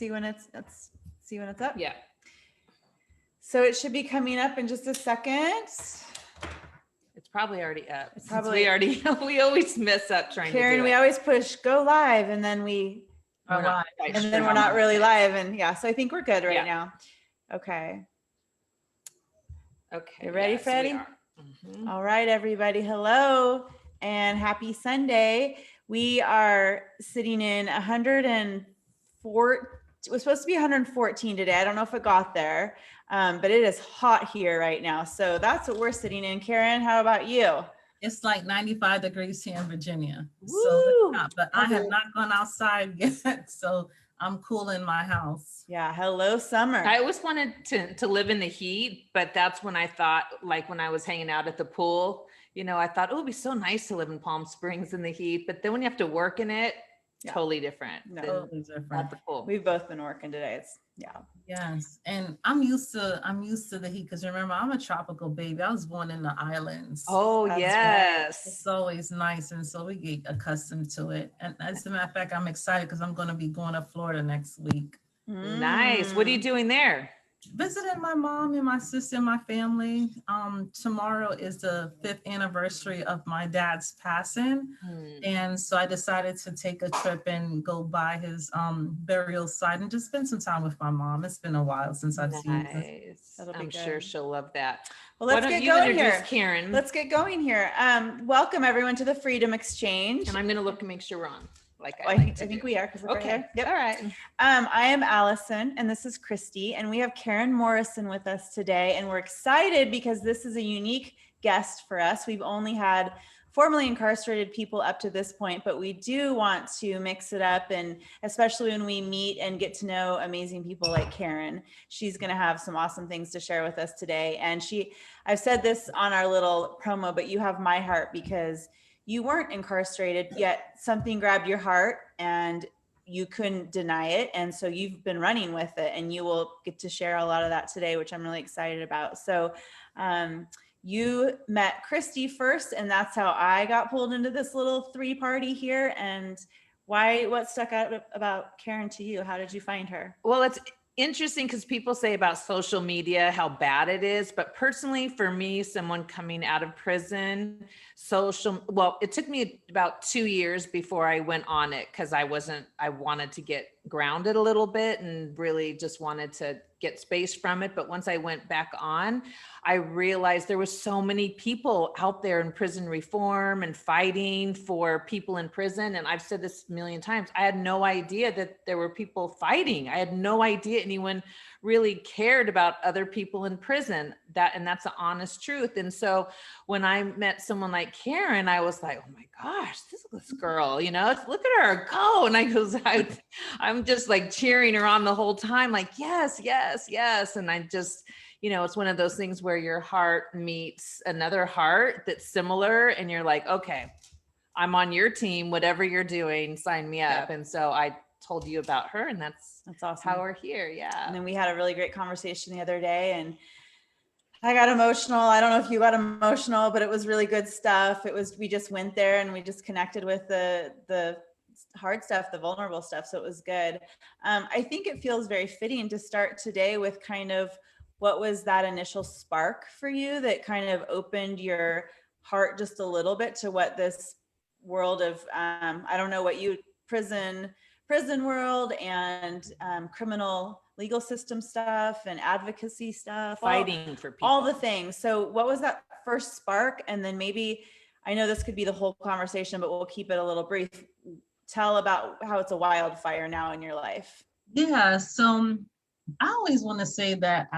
let's see when it's up. Yeah. So it should be coming up in just a second. It's probably already up. It's probably we always mess up trying Karen, to do we it. always push go live and then we We're not quite and sure then we're how not long really it live. And yeah, so I think we're good right Yeah. now. Okay. Okay. You ready, yes, Freddie? we are. Mhm. All right, everybody. Hello and happy Sunday. We are sitting in 104. It was supposed to be 114 today. I don't know if it got there, but it is hot here right now. So that's what we're sitting in. Karen, how about you? It's like 95 degrees here in Virginia. Woo! So, but I have not gone outside yet. So I'm cool in my house. Yeah. Hello, summer. I always wanted to live in the heat, but that's when I thought, like when I was hanging out at the pool, I thought, oh, it'd be so nice to live in Palm Springs in the heat. But then when you have to work in it, totally different. No. Totally different. At the pool. We've both been working today. Yes. And I'm used to the heat because remember, I'm a tropical baby. I was born in the islands. Oh, That's yes. It's always nice. And so we get accustomed to it. And as a matter of fact, I'm excited because I'm going to be going to Florida next week. Nice. What are you doing there? Visiting my mom and my sister and my family. Tomorrow is the 5th anniversary of my dad's passing. And so I decided to take a trip and go by his burial site and just spend some time with my mom. It's been a while since I've seen her. Nice. That'll be I'm good. sure she'll love that. Well, let's Why don't get you going introduce here. Karen? Let's get going here. Welcome everyone to the Freedom Exchange. And I'm going to look and make sure we're on. I think we are because we're Okay. Yep. All right. I am Allison and this is Christy and we have Karen Morrison with us today and we're excited because this is a unique guest for us. We've only had formerly incarcerated people up to this point, but we do want to mix it up and especially when we meet and get to know amazing people like Karen. She's going to have some awesome things to share with us today. And I've said this on our little promo, but you have my heart because you weren't incarcerated yet something grabbed your heart and you couldn't deny it. And so you've been running with it and you will get to share a lot of that today, which I'm really excited about. So you met Christy first and that's how I got pulled into this little 3-party here. And what stuck out about Karen to you? How did you find her? Well, it's interesting because people say about social media how bad it is, but personally for me, someone coming out of prison, it took me about 2 years before I went on it because I wanted to get grounded a little bit and really just wanted to get space from it. But once I went back on, I realized there was so many people out there in prison reform and fighting for people in prison. And I've said this a million times, I had no idea that there were people fighting. I had no idea anyone really cared about other people in prison. That's the honest truth. And so when I met someone like Karen, I was like, oh my gosh, this girl, look at her go. And I'm just like cheering her on the whole time, like, yes, yes, yes. And I just, it's one of those things where your heart meets another heart that's similar. And you're like, okay, I'm on your team, whatever you're doing, sign me up. Yeah. And so I told you about her and that's awesome. how we're here. Yeah. And then we had a really great conversation the other day and I got emotional. I don't know if you got emotional, but it was really good stuff. We just went there and we just connected with the hard stuff, the vulnerable stuff. So it was good. I think it feels very fitting to start today with kind of what was that initial spark for you that kind of opened your heart just a little bit to what this world of, I don't know what prison world and criminal legal system stuff and advocacy stuff, fighting for people, all the things. So what was that first spark? And then maybe, I know this could be the whole conversation, but we'll keep it a little brief. Tell about how it's a wildfire now in your life. Yeah, so I always want to say that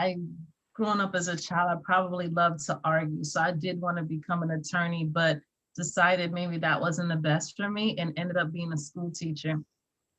growing up as a child, I probably loved to argue. So I did want to become an attorney, but decided maybe that wasn't the best for me and ended up being a school teacher.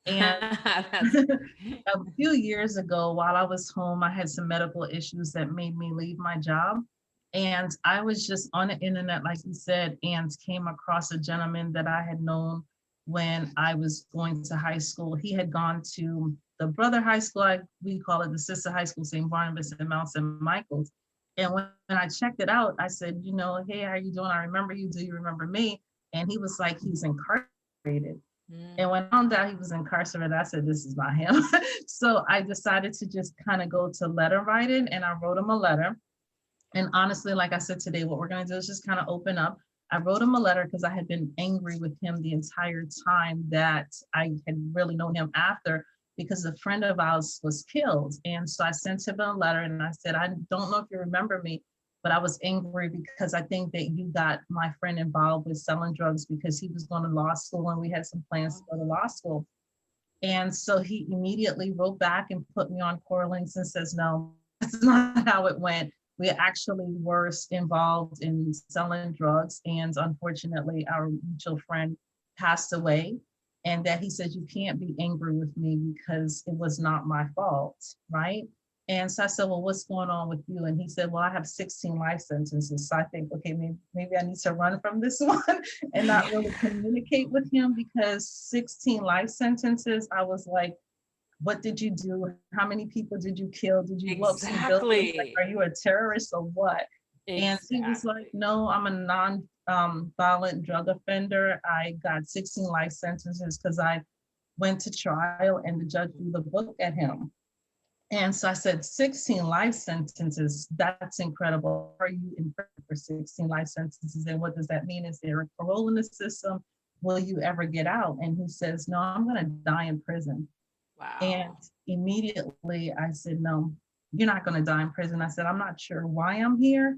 And a few years ago, while I was home, I had some medical issues that made me leave my job. And I was just on the internet, like you said, and came across a gentleman that I had known when I was going to high school. He had gone to the brother high school, we call it the sister high school, St. Barnabas and Mount St. Michael's. And when I checked it out, I said, hey, how are you doing? I remember you. Do you remember me? And he was like, he's incarcerated. And when I found out he was incarcerated, I said, this is not him. So I decided to just kind of go to letter writing, and I wrote him a letter. And honestly, like I said today, what we're going to do is just kind of open up. I wrote him a letter because I had been angry with him the entire time that I had really known him after, because a friend of ours was killed. And so I sent him a letter and I said, I don't know if you remember me, but I was angry because I think that you got my friend involved with selling drugs because he was going to law school and we had some plans to go to law school. And so he immediately wrote back and put me on core links and says, no, that's not how it went. We actually were involved in selling drugs. And unfortunately, our mutual friend passed away. And that he said, you can't be angry with me because it was not my fault, right? And so I said, well, what's going on with you? And he said, well, I have 16 life sentences. So I think, okay, maybe I need to run from this one and not really communicate with him, because 16 life sentences, I was like, what did you do? How many people did you kill? Did you blow up some buildings? Like, are you a terrorist or what? And he was like, no, I'm a non-violent drug offender. I got 16 life sentences because I went to trial and the judge threw the book at him. And so I said, 16 life sentences, that's incredible. Are you in prison for 16 life sentences? And what does that mean? Is there a parole in the system? Will you ever get out? And he says, no, I'm going to die in prison. Wow. And immediately I said, no, you're not going to die in prison. I said, I'm not sure why I'm here,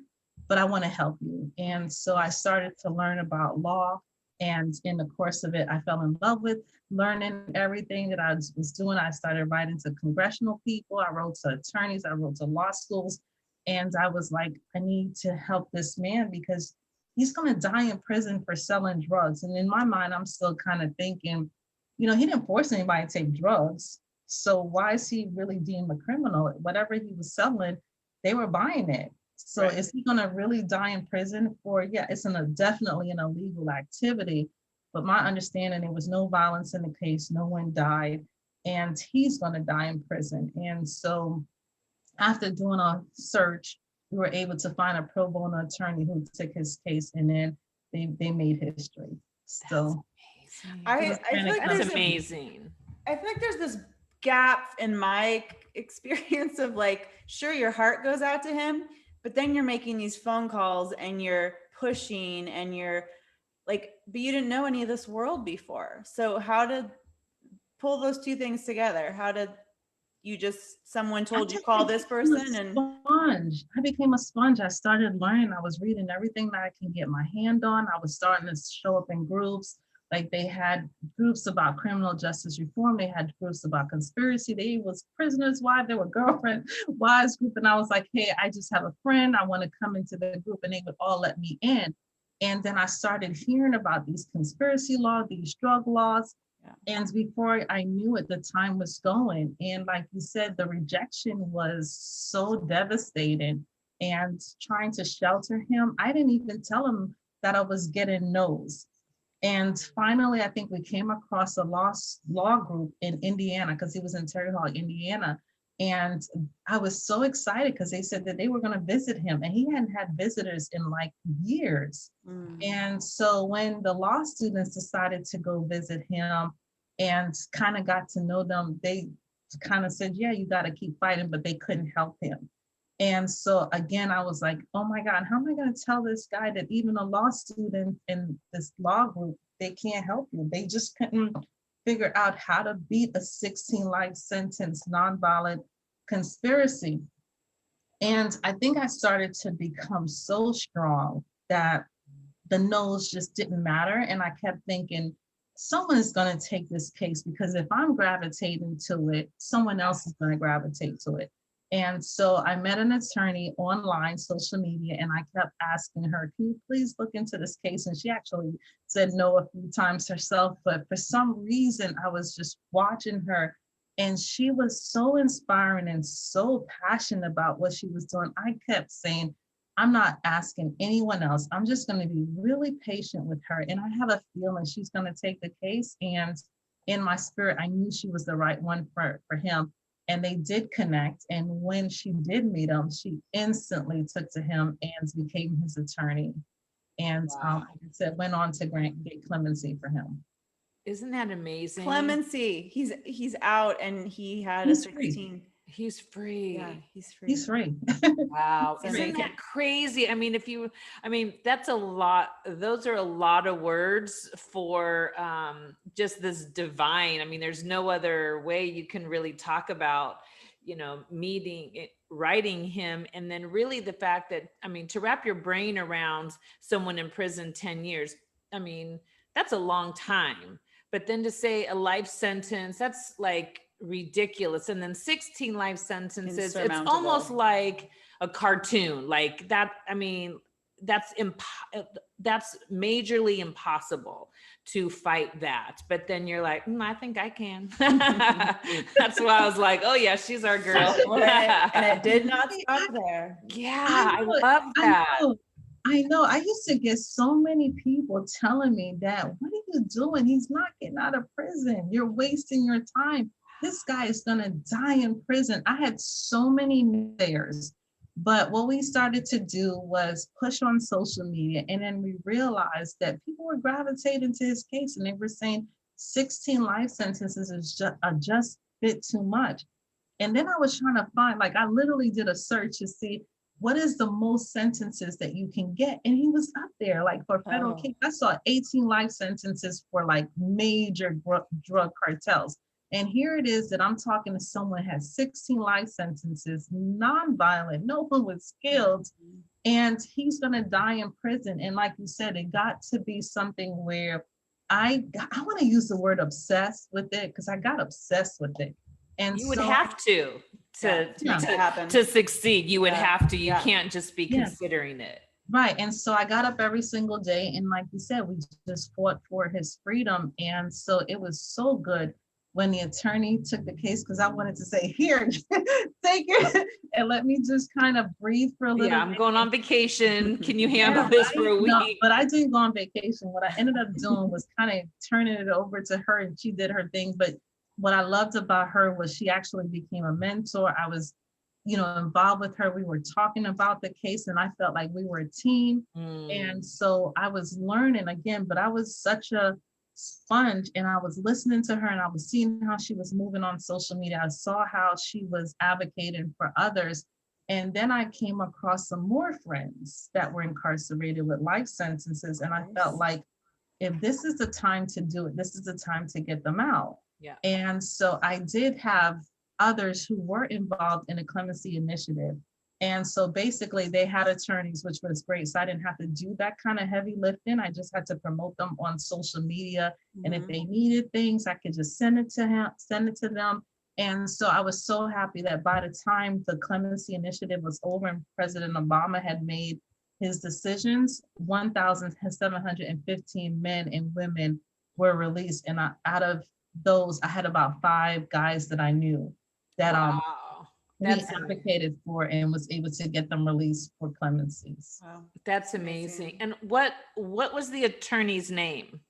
but I want to help you. And so I started to learn about law. And in the course of it, I fell in love with learning everything that I was doing. I started writing to congressional people. I wrote to attorneys. I wrote to law schools. And I was like, I need to help this man because he's going to die in prison for selling drugs. And in my mind, I'm still kind of thinking, you know, he didn't force anybody to take drugs. So why is he really deemed a criminal? Whatever he was selling, they were buying it. So right. Is he going to really die in prison for, yeah, it's definitely an illegal activity. But my understanding, there was no violence in the case. No one died. And he's going to die in prison. And so after doing a search, we were able to find a pro bono attorney who took his case, and then they made history. So I feel like that's amazing. I feel like there's this gap in my experience of like, sure, your heart goes out to him, but then you're making these phone calls and you're pushing and you're like, but you didn't know any of this world before. So how to pull those two things together? How did you someone told you call this person? And I became a sponge. I started learning. I was reading everything that I can get my hand on. I was starting to show up in groups. Like they had groups about criminal justice reform. They had groups about conspiracy. They was prisoners' wives. They were girlfriend wives group. And I was like, hey, I just have a friend. I want to come into the group, and they would all let me in. And then I started hearing about these conspiracy laws, these drug laws. Yeah. And before I knew it, the time was going. And like you said, the rejection was so devastating. And trying to shelter him, I didn't even tell him that I was getting no's. And finally, I think we came across a law group in Indiana, because he was in Terry Hall, Indiana. And I was so excited because they said that they were going to visit him, and he hadn't had visitors in like years. And so when the law students decided to go visit him and kind of got to know them, they kind of said, yeah, you got to keep fighting, but they couldn't help him. And so again, I was like, oh my God, how am I going to tell this guy that even a law student in this law group, they can't help you? They just couldn't figure out how to beat a 16 life sentence, nonviolent conspiracy. And I think I started to become so strong that the no's just didn't matter. And I kept thinking, someone's going to take this case, because if I'm gravitating to it, someone else is going to gravitate to it. And so I met an attorney online, social media, and I kept asking her, can you please look into this case? And she actually said no a few times herself, but for some reason, I was just watching her, and she was so inspiring and so passionate about what she was doing. I kept saying, I'm not asking anyone else. I'm just going to be really patient with her. And I have a feeling she's going to take the case. And in my spirit, I knew she was the right one for him. And they did connect. And when she did meet him, she instantly took to him and became his attorney. And like I said, went on to get clemency for him. Isn't that amazing? Clemency. He's out and he had He's a free. 16. He's free. Yeah, he's free. He's free. Wow. It's Isn't amazing. that crazy? I mean, that's a lot. Those are a lot of words for just this divine. I mean, there's no other way you can really talk about, writing him. And then really the fact that, I mean, to wrap your brain around someone in prison 10 years, I mean, that's a long time. But then to say a life sentence, that's like ridiculous. And then 16 life sentences, it's Insurmountable. almost like a cartoon like that. I mean, that's majorly impossible to fight that. But then you're like, I think I can. That's why I was like, oh yeah, she's our girl. And it did not stop there. Yeah, I love that. I know. I used to get so many people telling me that, what are you doing? He's not getting out of prison. You're wasting your time. This guy is going to die in prison. I had so many naysayers. But what we started to do was push on social media. And then we realized that people were gravitating to his case and they were saying 16 life sentences is just a bit too much. And then I was trying to find, like, I literally did a search to see what is the most sentences that you can get. And he was up there, like for federal case. I saw 18 life sentences for like major drug cartels. And here it is that I'm talking to someone who has 16 life sentences, nonviolent, no one with skills, and he's gonna die in prison. And like you said, it got to be something where I want to use the word obsessed with it, because I got obsessed with it. And you would have to happen. to succeed. You would have to. You Yeah. can't just be considering it. Right. And so I got up every single day. And like you said, we just fought for his freedom. And so it was so good when the attorney took the case, because I wanted to say, here, take it and let me just kind of breathe for a little bit. I'm going on vacation. Can you handle this for a week? No, but I didn't go on vacation. What I ended up doing was kind of turning it over to her, and she did her thing. But what I loved about her was she actually became a mentor. I was, involved with her. We were talking about the case and I felt like we were a team. And so I was learning again, but I was such a sponge, and I was listening to her and I was seeing how she was moving on social media. I saw how she was advocating for others. And then I came across some more friends that were incarcerated with life sentences. And I felt like, if this is the time to do it, this is the time to get them out. Yeah. And so I did have others who were involved in a clemency initiative. And so basically they had attorneys, which was great. So I didn't have to do that kind of heavy lifting. I just had to promote them on social media. And if they needed things, I could just send it to them. And so I was so happy that by the time the clemency initiative was over and President Obama had made his decisions, 1,715 men and women were released. And out of those, I had about 5 guys that I knew that we advocated for and was able to get them released for clemencies. Wow. That's amazing. And what was the attorney's name?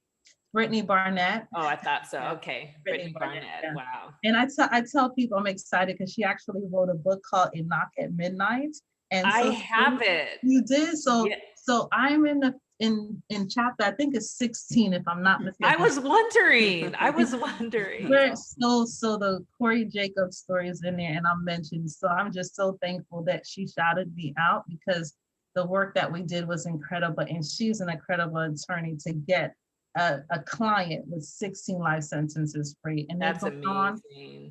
Brittany Barnett. Oh, I thought so. Okay. Brittany Barnett. Yeah. Wow. And I tell people I'm excited because she actually wrote a book called A Knock at Midnight. And so I have it. You did? So Yeah. so I'm in chapter, I think it's 16, if I'm not mistaken. I was wondering. So the Corey Jacobs story is in there and I'm mentioned. So I'm just so thankful that she shouted me out, because the work that we did was incredible. And she's an incredible attorney to get a client with 16 life sentences free. And that's they go on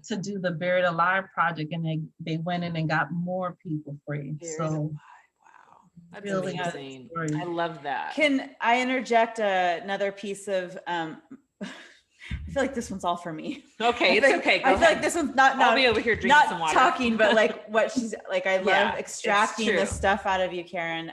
to do the Buried Alive project, and they went in and got more people free. Wow. That's really amazing. I love that. Can I interject another piece of, I feel like this one's all for me. Okay, it's okay. I feel like this one's not I'll be over here drinking not some water. talking, but like what she's like, I love Yeah, extracting it's this true. stuff out of you, Karen.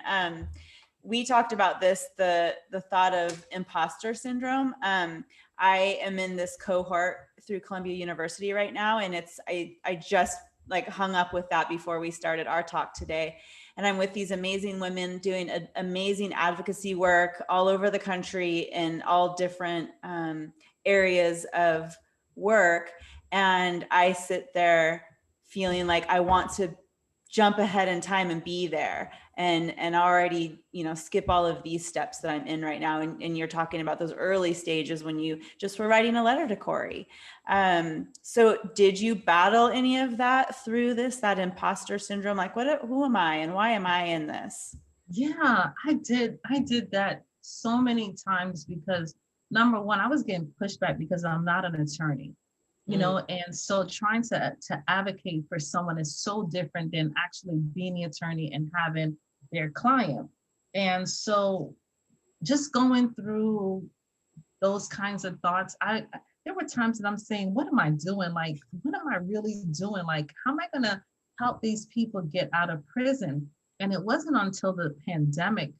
We talked about this, the thought of imposter syndrome. I am in this cohort through Columbia University right now, and I just like hung up with that before we started our talk today. And I'm with these amazing women doing amazing advocacy work all over the country in all different areas of work. And I sit there feeling like I want to jump ahead in time and be there and already, you know, skip all of these steps that I'm in right now. And you're talking about those early stages when you just were writing a letter to Corey. So did you battle any of that through this, that imposter syndrome? Like, who am I and why am I in this? Yeah, I did. I did that so many times because number one, I was getting pushback because I'm not an attorney, you know, and so trying to advocate for someone is so different than actually being the attorney and having their client. And so just going through those kinds of thoughts, there were times that I'm saying, what am I doing? Like, what am I really doing? Like, how am I gonna help these people get out of prison? And it wasn't until the pandemic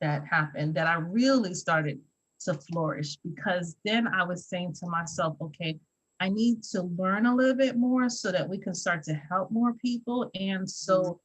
that happened that I really started to flourish, because then I was saying to myself, okay, I need to learn a little bit more so that we can start to help more people. And so,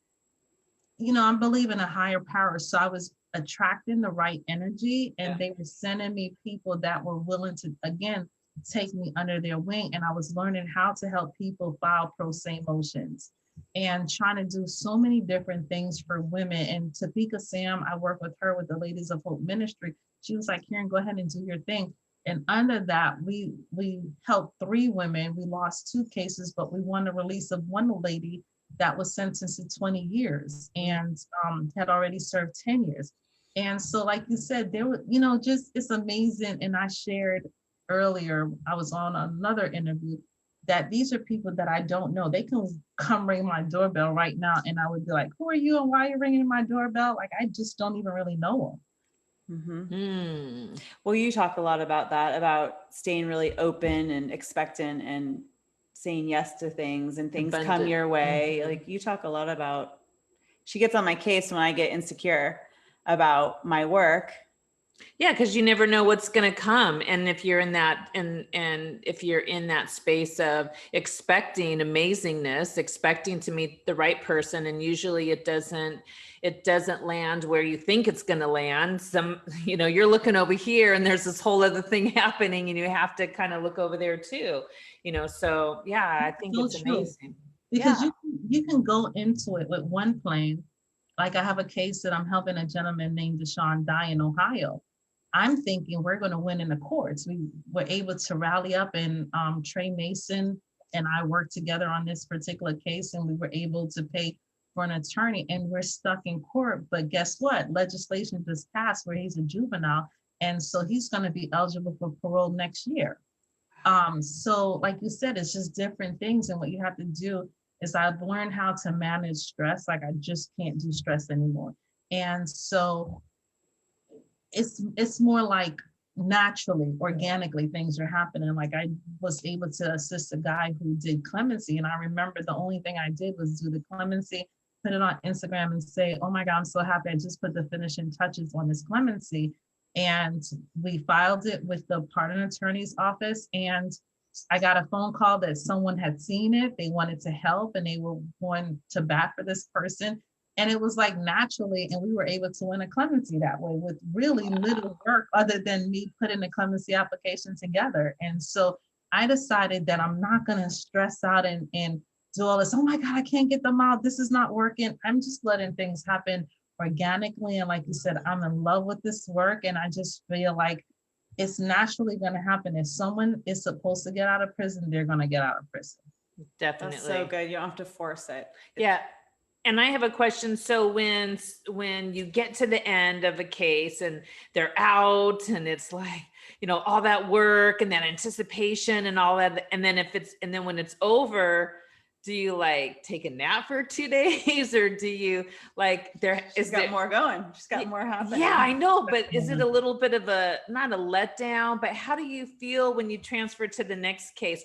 you know, I believe in a higher power. So I was attracting the right energy, and they were sending me people that were willing to, again, take me under their wing. And I was learning how to help people file pro se motions and trying to do so many different things for women. And Topeka Sam, I work with her with the Ladies of Hope Ministry. She was like, Karen, go ahead and do your thing. And under that, we helped 3 women. We lost 2 cases, but we won the release of one lady that was sentenced to 20 years and had already served 10 years. And so, like you said, there were, you know, just, it's amazing. And I shared earlier, I was on another interview, that these are people that I don't know. They can come ring my doorbell right now, and I would be like, who are you and why are you ringing my doorbell? Like, I just don't even really know them. Well, you talk a lot about that, about staying really open and expectant and saying yes to things, and things come your way. Like, you talk a lot about, she gets on my case when I get insecure about my work. Yeah, because you never know what's going to come. And if you're in that, and if you're in that space of expecting amazingness, expecting to meet the right person, and usually it doesn't land where you think it's going to land. You know, you're looking over here and there's this whole other thing happening, and you have to kind of look over there too, you know? So yeah, I think it's amazing. Because you can go into it with one plan. Like, I have a case that I'm helping a gentleman named Deshaun die in Ohio. I'm thinking we're going to win in the courts. We were able to rally up, and Trey Mason and I worked together on this particular case, and we were able to pay for an attorney, and we're stuck in court. But guess what? Legislation just passed where he's a juvenile. And so he's going to be eligible for parole next year. So like you said, it's just different things. And what you have to do is, I've learned how to manage stress. Like, I just can't do stress anymore. And so it's more like naturally, organically, things are happening. Like, I was able to assist a guy who did clemency. And I remember the only thing I did was do the clemency, put it on Instagram and say, oh my God, I'm so happy I just put the finishing touches on this clemency. And we filed it with the pardon attorney's office. And I got a phone call that someone had seen it. They wanted to help, and they were going to bat for this person. And it was like naturally, and we were able to win a clemency that way with really little work other than me putting the clemency application together. And so I decided that I'm not going to stress out and do all this. Oh my God, I can't get them out. This is not working. I'm just letting things happen organically. And like you said, I'm in love with this work. And I just feel like it's naturally going to happen. If someone is supposed to get out of prison, they're going to get out of prison. Definitely. That's so good. You don't have to force it. Yeah. And I have a question. So when you get to the end of a case and they're out, and it's like, you know, all that work and that anticipation and all that, and then when it's over, do you like take a nap for 2 days, or do you like She's got more going? She's got more happening. Yeah, I know, but is it a little bit of not a letdown, but how do you feel when you transfer to the next case?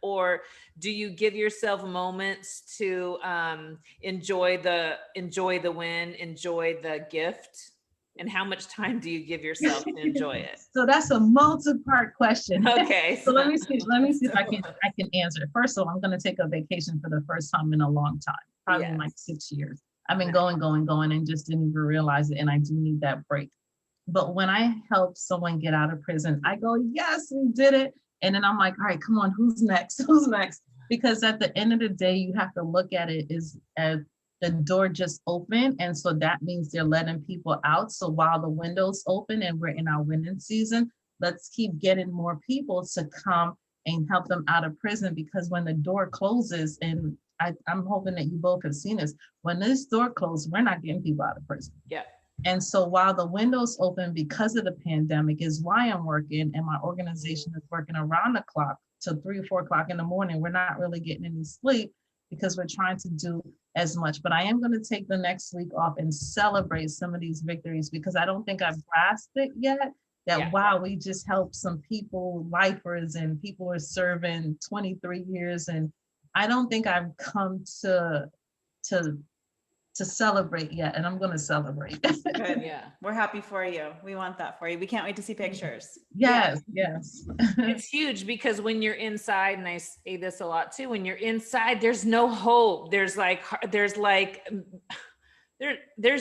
Or do you give yourself moments to enjoy the win, enjoy the gift? And how much time do you give yourself to enjoy it? So that's a multi-part question. Okay. So let me see if I can answer it. First of all, I'm going to take a vacation for the first time in a long time, probably in like 6 years. I've been going, and just didn't even realize it. And I do need that break. But when I help someone get out of prison, I go, yes, we did it. And then I'm like, all right, come on, who's next? Who's next? Because at the end of the day, you have to look at it as the door just opened. And so that means they're letting people out. So while the window's open and we're in our winning season, let's keep getting more people to come and help them out of prison, because when the door closes, and I'm hoping that you both have seen this, when this door closes, we're not getting people out of prison. Yeah. And so while the window's open because of the pandemic is why I'm working, and my organization is working around the clock till 3 or 4 o'clock in the morning. We're not really getting any sleep because we're trying to do as much. But I am going to take the next week off and celebrate some of these victories, because I don't think I've grasped it yet. That wow, we just helped some people, lifers, and people are serving 23 years. And I don't think I've come to celebrate yet, and I'm going to celebrate. Good. Yeah. We're happy for you. We want that for you. We can't wait to see pictures. Yes. It's huge, because when you're inside, and I say this a lot too, when you're inside, there's no hope. There's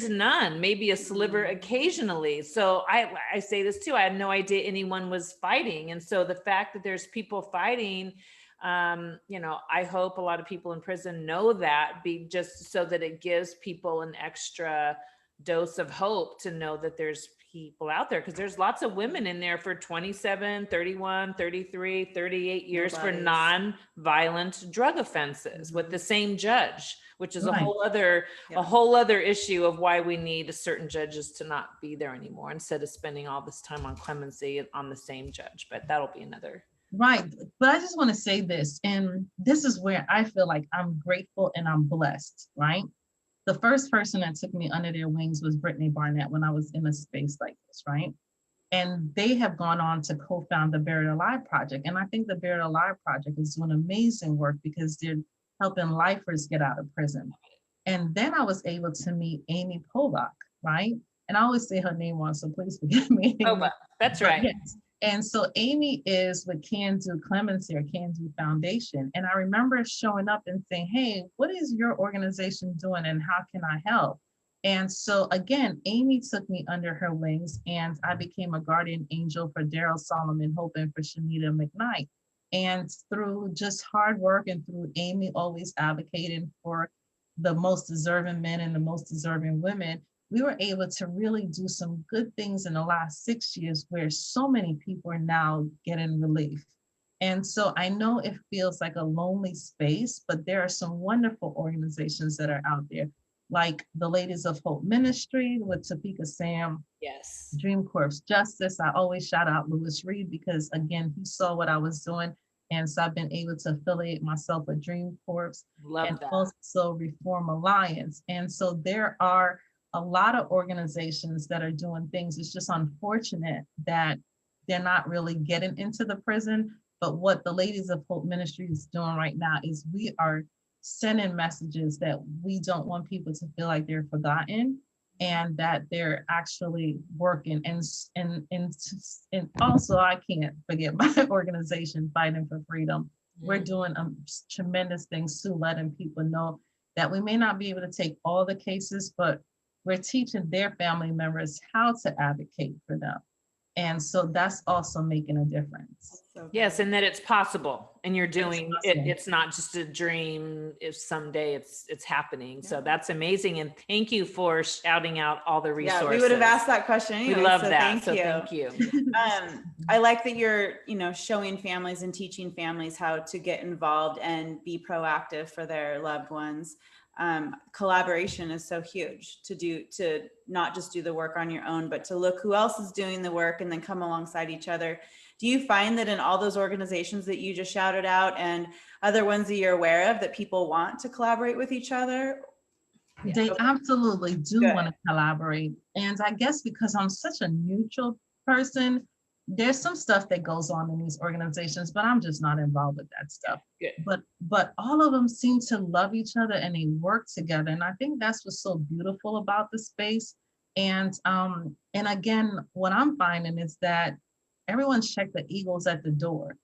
none, maybe a sliver occasionally. So I say this too, I had no idea anyone was fighting. And so the fact that there's people fighting, I hope a lot of people in prison know that, just so that it gives people an extra dose of hope to know that there's people out there, because there's lots of women in there for 27, 31, 33, 38 years for non-violent drug offenses with the same judge, which is a whole other issue of why we need certain judges to not be there anymore, instead of spending all this time on clemency on the same judge. But that'll be another. Right. But I just want to say this, and this is where I feel like I'm grateful and I'm blessed, right? The first person that took me under their wings was Brittany Barnett when I was in a space like this, right? And they have gone on to co-found the Buried Alive Project. And I think the Buried Alive Project is doing amazing work because they're helping lifers get out of prison. And then I was able to meet Amy Polak, right? And I always say her name wrong, so please forgive me. Oh, that's right. Yes. And so Amy is with Can Do Clemency, or Can Do Foundation. And I remember showing up and saying, hey, what is your organization doing and how can I help? And so again, Amy took me under her wings, and I became a guardian angel for Daryl Solomon Hope and for Shanita McKnight. And through just hard work, and through Amy always advocating for the most deserving men and the most deserving women, we were able to really do some good things in the last 6 years, where so many people are now getting relief. And so I know it feels like a lonely space, but there are some wonderful organizations that are out there, like the Ladies of Hope Ministry with Topeka Sam. Yes. Dream Corps Justice. I always shout out Lewis Reed, because again, he saw what I was doing. And so I've been able to affiliate myself with Dream Corps. Love and that. Also Reform Alliance. And so there are a lot of organizations that are doing things. It's just unfortunate that they're not really getting into the prison. But what the Ladies of Hope Ministry is doing right now is we are sending messages that we don't want people to feel like they're forgotten, and that they're actually working. And also, I can't forget my organization, Fighting for Freedom. We're doing tremendous things to letting people know that we may not be able to take all the cases, but we're teaching their family members how to advocate for them. And so that's also making a difference. Yes, and that it's possible, and you're doing it. It's not just a dream. If someday it's happening. Yeah. So that's amazing. And thank you for shouting out all the resources. Yeah, we would have asked that question anyway. We love so that. Thank you. I like that you're, showing families and teaching families how to get involved and be proactive for their loved ones. Collaboration is so huge to not just do the work on your own, but to look who else is doing the work and then come alongside each other. Do you find that in all those organizations that you just shouted out and other ones that you're aware of, that people want to collaborate with each other? They absolutely do want to collaborate. And I guess because I'm such a neutral person, there's some stuff that goes on in these organizations, but I'm just not involved with that stuff. Good. But all of them seem to love each other and they work together. And I think that's what's so beautiful about the space. And again, what I'm finding is that everyone's checked the egos at the door.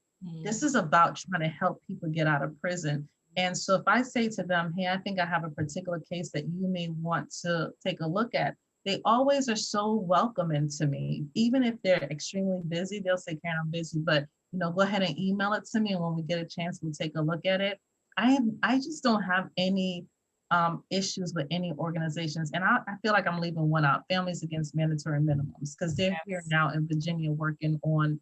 This is about trying to help people get out of prison. And so if I say to them, hey, I think I have a particular case that you may want to take a look at, they always are so welcoming to me. Even if they're extremely busy, they'll say, Karen, I'm busy, but go ahead and email it to me. And when we get a chance, we'll take a look at it. I just don't have any issues with any organizations. And I feel like I'm leaving one out, Families Against Mandatory Minimums, because they're here now in Virginia working on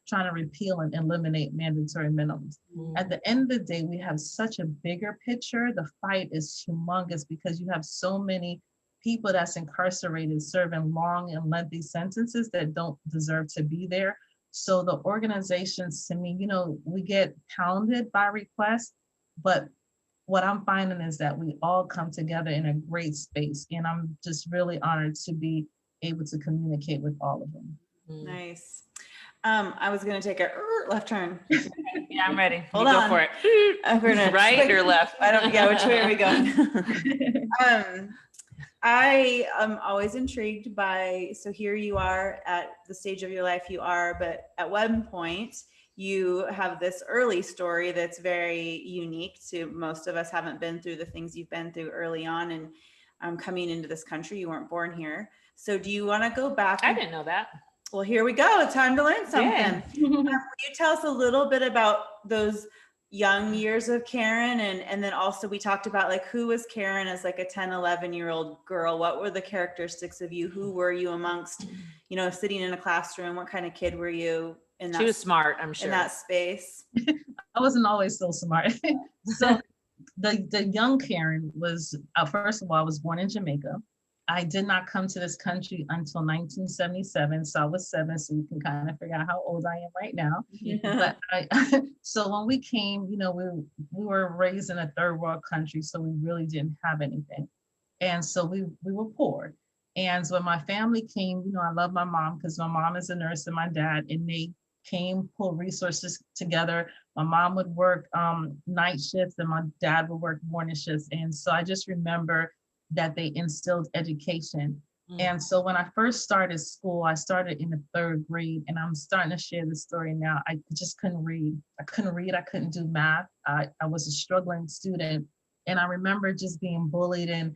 trying to repeal and eliminate mandatory minimums. At the end of the day, we have such a bigger picture. The fight is humongous because you have so many people that's incarcerated serving long and lengthy sentences that don't deserve to be there. So the organizations, to me, we get pounded by requests, but what I'm finding is that we all come together in a great space. And I'm just really honored to be able to communicate with all of them. Nice. I was going to take a left turn. Yeah, I'm ready. Hold You on. Go for it. Right or left? I don't. Yeah, which way are we going? I am always intrigued by. So here you are at the stage of your life you are, but at one point you have this early story that's very unique to most of us. Haven't been through the things you've been through early on, and coming into this country, you weren't born here. So do you want to go back? I didn't know that. Well, here we go. Time to learn something. Yeah. Will you tell us a little bit about those young years of Karen? And then also we talked about like, who was Karen as like a 10, 11-year-old girl? What were the characteristics of you? Who were you amongst, sitting in a classroom? What kind of kid were you in that? She was smart, I'm sure. In that space. I wasn't always so smart. So the young Karen was, first of all, I was born in Jamaica. I did not come to this country until 1977. So I was 7, so you can kind of figure out how old I am right now. Yeah. But so when we came, we were raised in a third world country, so we really didn't have anything. And so we were poor. And so when my family came, I love my mom because my mom is a nurse and my dad, and they came, pull resources together. My mom would work night shifts and my dad would work morning shifts. And so I just remember that they instilled education. And so when I first started school, I started in the 3rd grade, and I'm starting to share the story now. I just couldn't read. I couldn't do math. I was a struggling student. And I remember just being bullied and,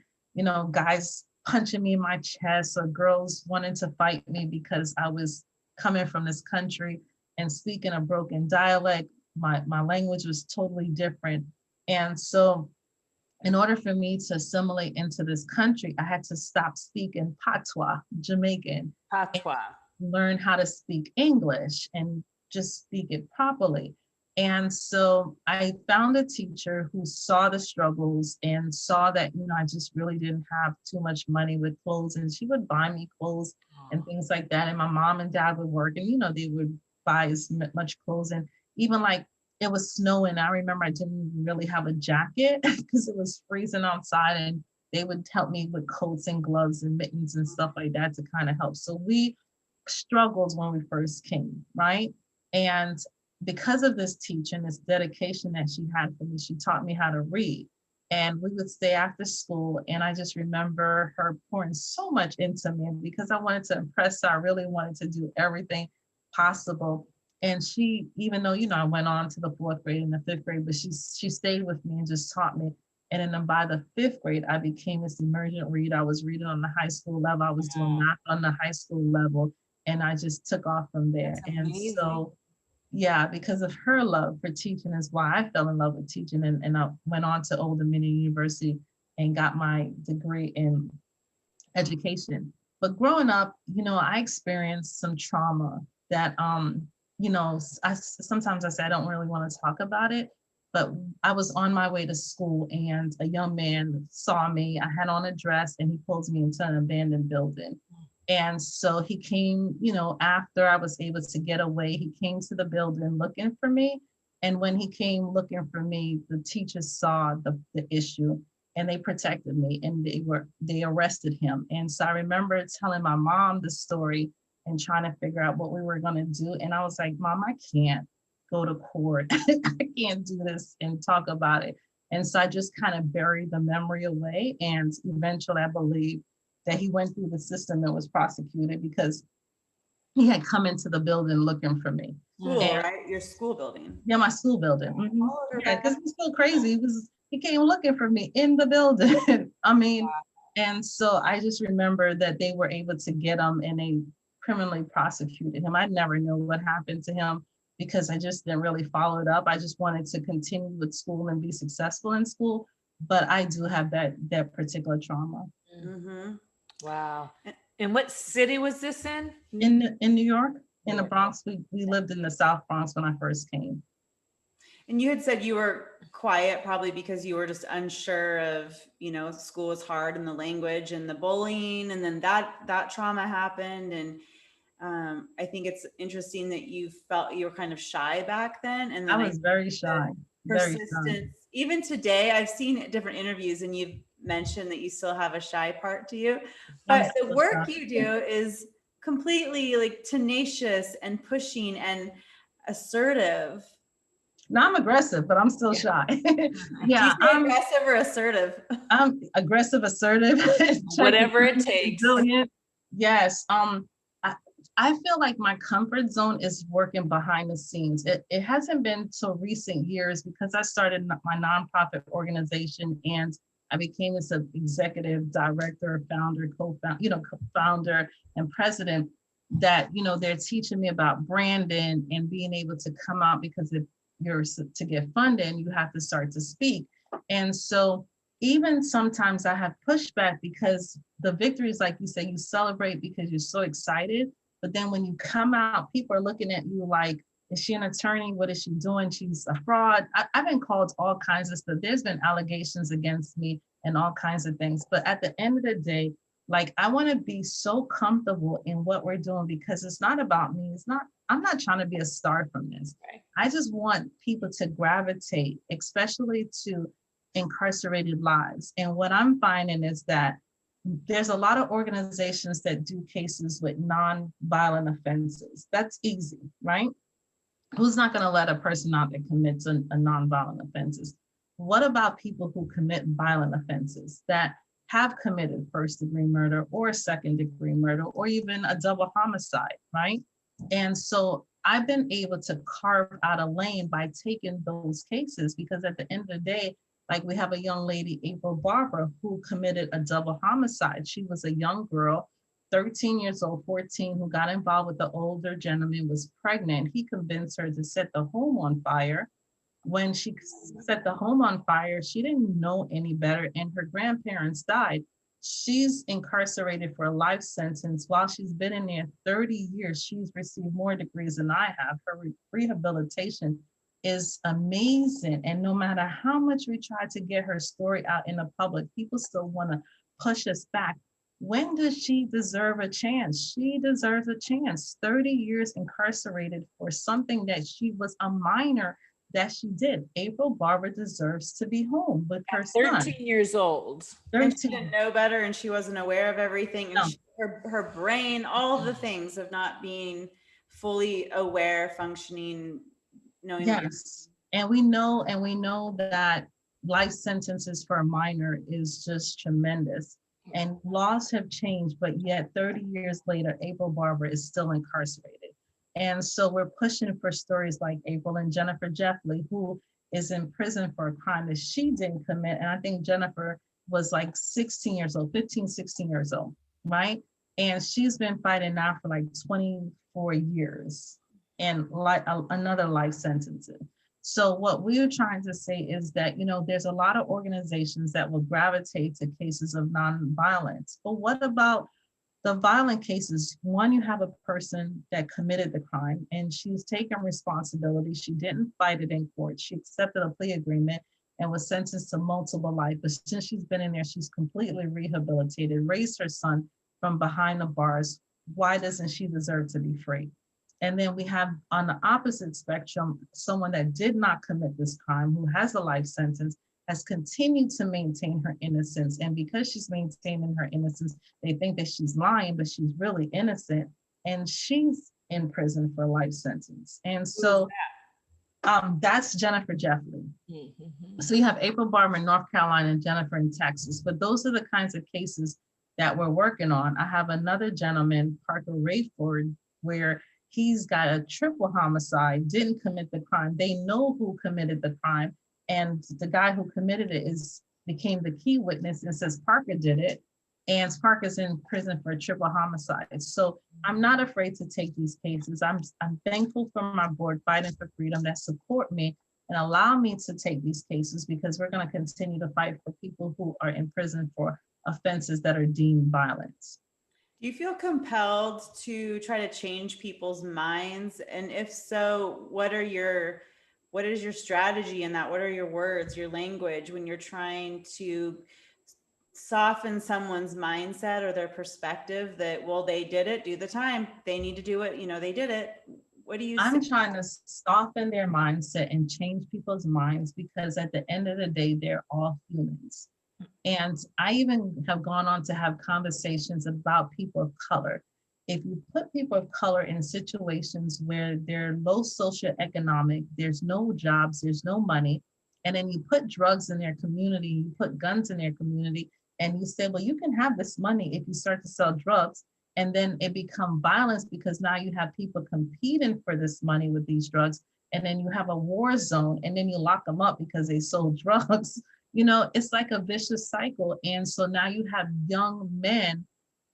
guys punching me in my chest or girls wanting to fight me because I was coming from this country and speaking a broken dialect. My language was totally different. And so in order for me to assimilate into this country, I had to stop speaking patois, Jamaican. Patois. Learn how to speak English and just speak it properly. And so I found a teacher who saw the struggles and saw that, I just really didn't have too much money with clothes, and she would buy me clothes and things like that. And my mom and dad would work, and, they would buy as much clothes. And even like, it was snowing. I remember I didn't really have a jacket because it was freezing outside, and they would help me with coats and gloves and mittens and stuff like that to kind of help. So we struggled when we first came, right? And because of this teaching, this dedication that she had for me, she taught me how to read. And we would stay after school. And I just remember her pouring so much into me because I wanted to impress her. I really wanted to do everything possible. And she, even though, I went on to the 4th grade and the 5th grade, but she stayed with me and just taught me. And then by the 5th grade, I became this emergent reader. I was reading on the high school level. I was doing math on the high school level. And I just took off from there. And so, yeah, because of her love for teaching is why I fell in love with teaching. And I went on to Old Dominion University and got my degree in education. But growing up, I experienced some trauma that, sometimes I say I don't really want to talk about it, but I was on my way to school and a young man saw me. I had on a dress and he pulls me into an abandoned building. And so he came, after I was able to get away, he came to the building looking for me. And when he came looking for me, the teachers saw the issue and they protected me and they arrested him. And so I remember telling my mom the story and trying to figure out what we were going to do. And I was like, Mom, I can't go to court. I can't do this and talk about it. And so I just kind of buried the memory away. And eventually I believe that he went through the system and was prosecuted because he had come into the building looking for me. School, right? Your school building. Yeah, my school building. Yeah, because it's so crazy. He came looking for me in the building. I mean, and so I just remember that they were able to get him and they criminally prosecuted him. I never know what happened to him because I just didn't really follow it up. I just wanted to continue with school and be successful in school. but I do have that particular trauma. Mm-hmm. Wow. And what city was this in? In New York, in the York. Bronx, we lived in the South Bronx when I first came. And you had said you were quiet probably because you were just unsure of, school was hard and the language and the bullying, and then that trauma happened. And I think it's interesting that you felt you were kind of shy back then. And I then was very shy, very shy. persistence, even today, I've seen different interviews and you've mentioned that you still have a shy part to you, I'm but the still work shy. you do is completely like tenacious and pushing and assertive. Now I'm aggressive, but I'm still shy. Do you Yeah, say aggressive or assertive? I'm aggressive, assertive, Whatever it takes. resilient. Yes. I feel like my comfort zone is working behind the scenes. It hasn't been till recent years because I started my nonprofit organization and I became this executive director, founder, co-founder and president, that, they're teaching me about branding and being able to come out, because if you're to get funding, you have to start to speak. And so even sometimes I have pushback because the victories, like you say, you celebrate because you're so excited. But then when you come out, people are looking at you like, is she an attorney? What is she doing? She's a fraud. I've been called all kinds of stuff. There's been allegations against me and all kinds of things. But at the end of the day, like, I want to be so comfortable in what we're doing, because it's not about me. I'm not trying to be a star from this. Right. I just want people to gravitate, especially to incarcerated lives. And what I'm finding is that there's a lot of organizations that do cases with non-violent offenses. That's easy, right? Who's not going to let a person out that commits a non-violent offenses? What about people who commit violent offenses that have committed first-degree murder or second-degree murder or even a double homicide, right? And so I've been able to carve out a lane by taking those cases, because at the end of the day, like, we have a young lady, April Barber, who committed a double homicide. She was a young girl, 13 years old, 14, who got involved with the older gentleman, was pregnant. He convinced her to set the home on fire. When she set the home on fire, she didn't know any better, and her grandparents died. She's incarcerated for a life sentence. While she's been in there 30 years, she's received more degrees than I have. Her rehabilitation is amazing. And no matter how much we try to get her story out in the public, people still want to push us back. When does she deserve a chance? She deserves a chance. 30 years incarcerated for something that she was a minor that she did. April Barber deserves to be home with her son. 13 years old. 13. And she didn't know better and she wasn't aware of everything. And No. her brain, all of the things of not being fully aware, functioning, knowing. Yes. And we know that life sentences for a minor is just tremendous. And laws have changed, but yet 30 years later, April Barber is still incarcerated. And so we're pushing for stories like April and Jennifer Jeffley, who is in prison for a crime that she didn't commit. And I think Jennifer was like 16 years old, 15, 16 years old, right? And she's been fighting now for like 24 years and like another life sentence. So what we're trying to say is that, there's a lot of organizations that will gravitate to cases of nonviolence. But what about the violent cases? One, you have a person that committed the crime and she's taken responsibility. She didn't fight it in court. She accepted a plea agreement and was sentenced to multiple life. But since she's been in there, she's completely rehabilitated, raised her son from behind the bars. Why doesn't she deserve to be free? And then we have, on the opposite spectrum, someone that did not commit this crime, who has a life sentence, has continued to maintain her innocence. And because she's maintaining her innocence, they think that she's lying, but she's really innocent. And she's in prison for a life sentence. And so that's Jennifer Jeffley. Mm-hmm. So you have April Barber in North Carolina and Jennifer in Texas. But those are the kinds of cases that we're working on. I have another gentleman, Parker Rayford, where he's got a triple homicide, didn't commit the crime. They know who committed the crime. And the guy who committed it became the key witness and says Parker did it. And Parker's in prison for a triple homicide. So I'm not afraid to take these cases. I'm thankful for my board, Fighting for Freedom, that support me. and allow me to take these cases, because we're going to continue to fight for people who are in prison for offenses that are deemed violence. Do you feel compelled to try to change people's minds? And if so, what is your strategy in that? What are your words, your language when you're trying to soften someone's mindset or their perspective that, well, they did it, do the time, they need to do it, they did it. What do you say? I'm trying to soften their mindset and change people's minds, because at the end of the day, they're all humans. And I even have gone on to have conversations about people of color. If you put people of color in situations where they're low socioeconomic, there's no jobs, there's no money, and then you put drugs in their community, you put guns in their community, and you say, well, you can have this money if you start to sell drugs, and then it become violence because now you have people competing for this money with these drugs, and then you have a war zone, and then you lock them up because they sold drugs. It's like a vicious cycle. And so now you have young men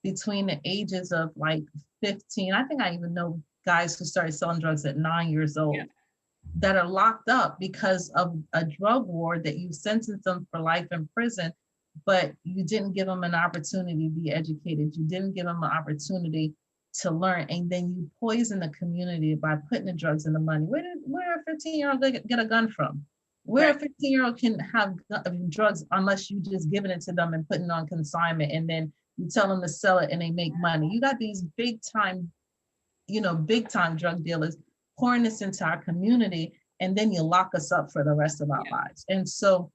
between the ages of like 15. I think I even know guys who started selling drugs at 9 years old, yeah, that are locked up because of a drug war that you sentenced them for life in prison, but you didn't give them an opportunity to be educated. You didn't give them an opportunity to learn. And then you poison the community by putting the drugs in the money. Where a 15-year-old get a gun from? Where right. A 15-year-old can have drugs unless you just giving it to them and putting it on consignment, and then you tell them to sell it and they make money. You got these big time drug dealers pouring this into our community, and then you lock us up for the rest of our lives. And so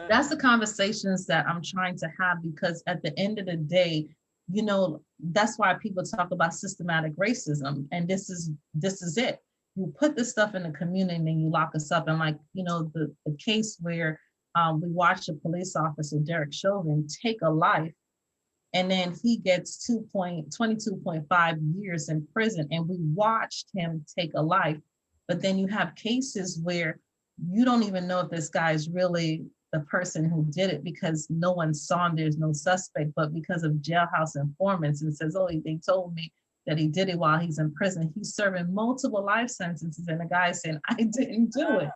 that's the conversations that I'm trying to have, because at the end of the day, that's why people talk about systematic racism. And this is it. You put this stuff in the community and then you lock us up. And like, the case where we watched a police officer, Derek Chauvin, take a life, and then he gets 22.5 years in prison, and we watched him take a life. But then you have cases where you don't even know if this guy is really the person who did it, because no one saw him, there's no suspect, but because of jailhouse informants, and says, oh, they told me that he did it while he's in prison. He's serving multiple life sentences, and the guy saying, I didn't do it.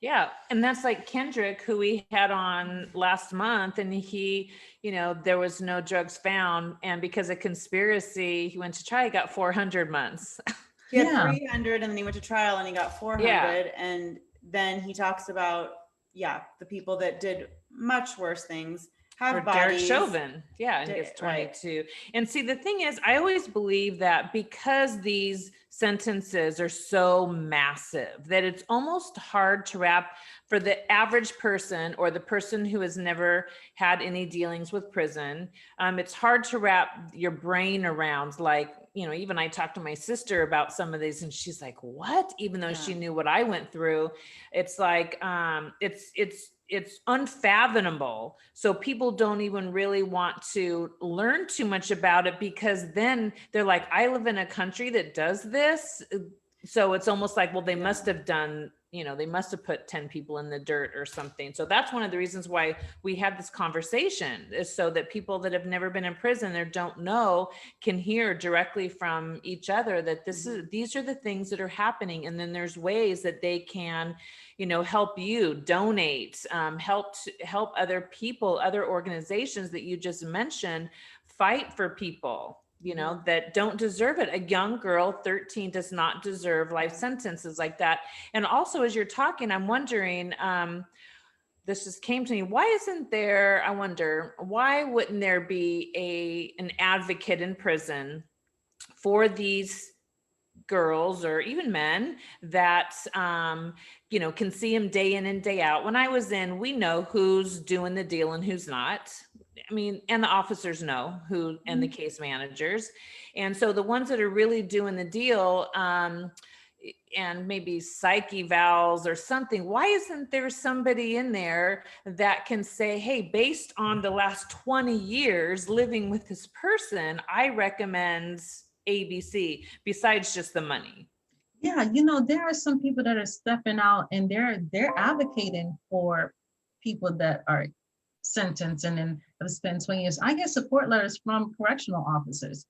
Yeah. And that's like Kendrick, who we had on last month, and he, there was no drugs found. And because of conspiracy, he went to trial, he got 400 months. He had 300, and then he went to trial and he got 400. Yeah. And then he talks about, the people that did much worse things have bodies. Derek Chauvin, and gets 22. Right. And see, the thing is, I always believe that because these sentences are so massive that it's almost hard to wrap for the average person, or the person who has never had any dealings with prison. It's hard to wrap your brain around, like, even I talked to my sister about some of these, and she's like, what? Even though she knew what I went through, it's like, it's unfathomable. So people don't even really want to learn too much about it, because then they're like, I live in a country that does this. So it's almost like, well, they must have done, they must have put 10 people in the dirt or something. So that's one of the reasons why we have this conversation, is so that people that have never been in prison or don't know can hear directly from each other that these are the things that are happening. And then there's ways that they can, help you donate, help other people, other organizations that you just mentioned, fight for people, that don't deserve it. A young girl, 13, does not deserve life sentences like that. And also, as you're talking, I'm wondering, this just came to me, why wouldn't there be an advocate in prison for these girls, or even men, that can see them day in and day out? When I was in, we know who's doing the deal and who's not. And the officers know who, and the case managers. And so the ones that are really doing the deal, and maybe psych evals or something, why isn't there somebody in there that can say, hey, based on the last 20 years living with this person, I recommend ABC, besides just the money? Yeah, there are some people that are stepping out, and they're advocating for people that are sentenced and then have spent 20 years. I get support letters from correctional officers.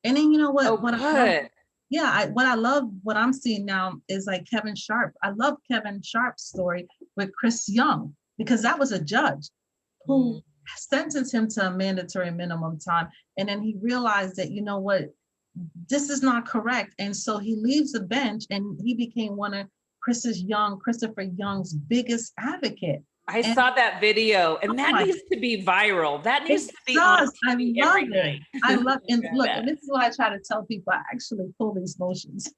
And then what? Good. Yeah, what I love, what I'm seeing now is like Kevin Sharp. I love Kevin Sharp's story with Chris Young, because that was a judge who sentenced him to a mandatory minimum time. And then he realized that, you know what, this is not correct. And so he leaves the bench and he became one of Christopher Young's biggest advocate. I And saw that video, and oh that my, needs to be viral. That it needs to be on does. I TV love every it. night. I love, and look, Yeah. and this is what I try to tell people. I actually pull these motions.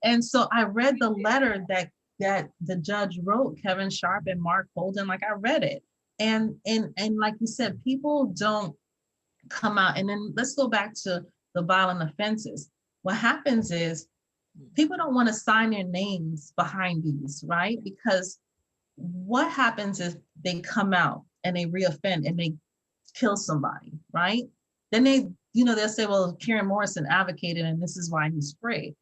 And so I read the letter that the judge wrote, Kevin Sharp and Mark Holden. Like, I read it. And like you said, people don't come out. And then let's go back to the violent offenses. What happens is people don't want to sign their names behind these, right? Because what happens is they come out and they reoffend and they kill somebody, right? Then they'll say, well, Karen Morrison advocated and this is why he's free.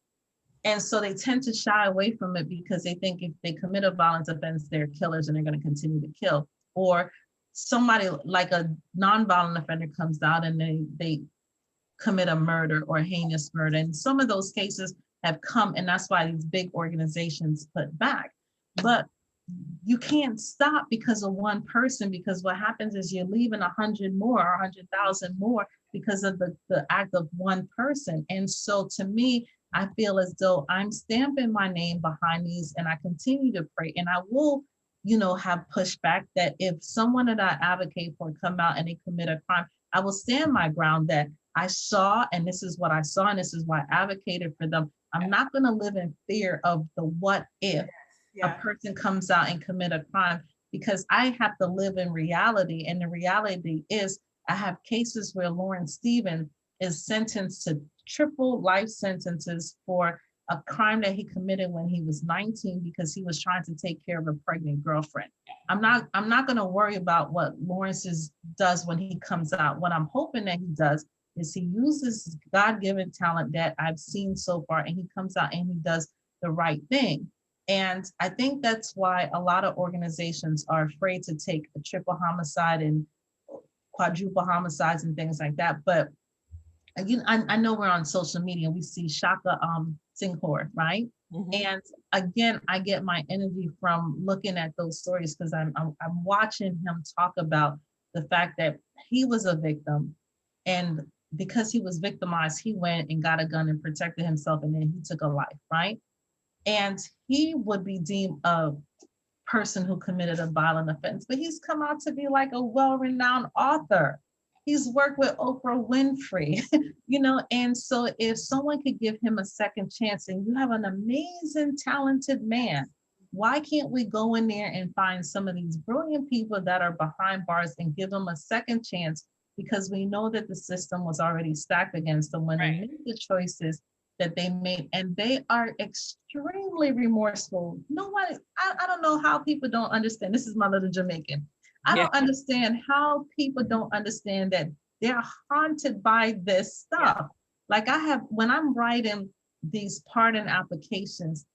And so they tend to shy away from it because they think if they commit a violent offense, they're killers and they're going to continue to kill. Or somebody like a nonviolent offender comes out and they commit a murder or heinous murder. And some of those cases have come, and that's why these big organizations put back. But you can't stop because of one person, because what happens is you're leaving 100 more or 100,000 more because of the act of one person. And so to me, I feel as though I'm stamping my name behind these, and I continue to pray, and I will, have pushback that if someone that I advocate for come out and they commit a crime, I will stand my ground that I saw, and this is what I saw, and this is why I advocated for them. I'm not going to live in fear of the what if a person comes out and commit a crime, because I have to live in reality. And the reality is I have cases where Lauren Stephen is sentenced to triple life sentences for a crime that he committed when he was 19 because he was trying to take care of a pregnant girlfriend. I'm not going to worry about what Lawrence does when he comes out. What I'm hoping that he does is he uses God-given talent that I've seen so far, and he comes out and he does the right thing. And I think that's why a lot of organizations are afraid to take a triple homicide and quadruple homicides and things like that. But I know we're on social media. We see Shaka Singhor, right? Mm-hmm. And again, I get my energy from looking at those stories because I'm watching him talk about the fact that he was a victim, and because he was victimized, he went and got a gun and protected himself, and then he took a life, right? And he would be deemed a person who committed a violent offense, but he's come out to be like a well-renowned author. He's worked with Oprah Winfrey, and so if someone could give him a second chance, and you have an amazing, talented man, why can't we go in there and find some of these brilliant people that are behind bars and give them a second chance? Because we know that the system was already stacked against them when they made the choices that they made, and they are extremely remorseful. I don't know how people don't understand. This is my little Jamaican. I don't understand how people don't understand that they're haunted by this stuff. Like when I'm writing these pardon applications,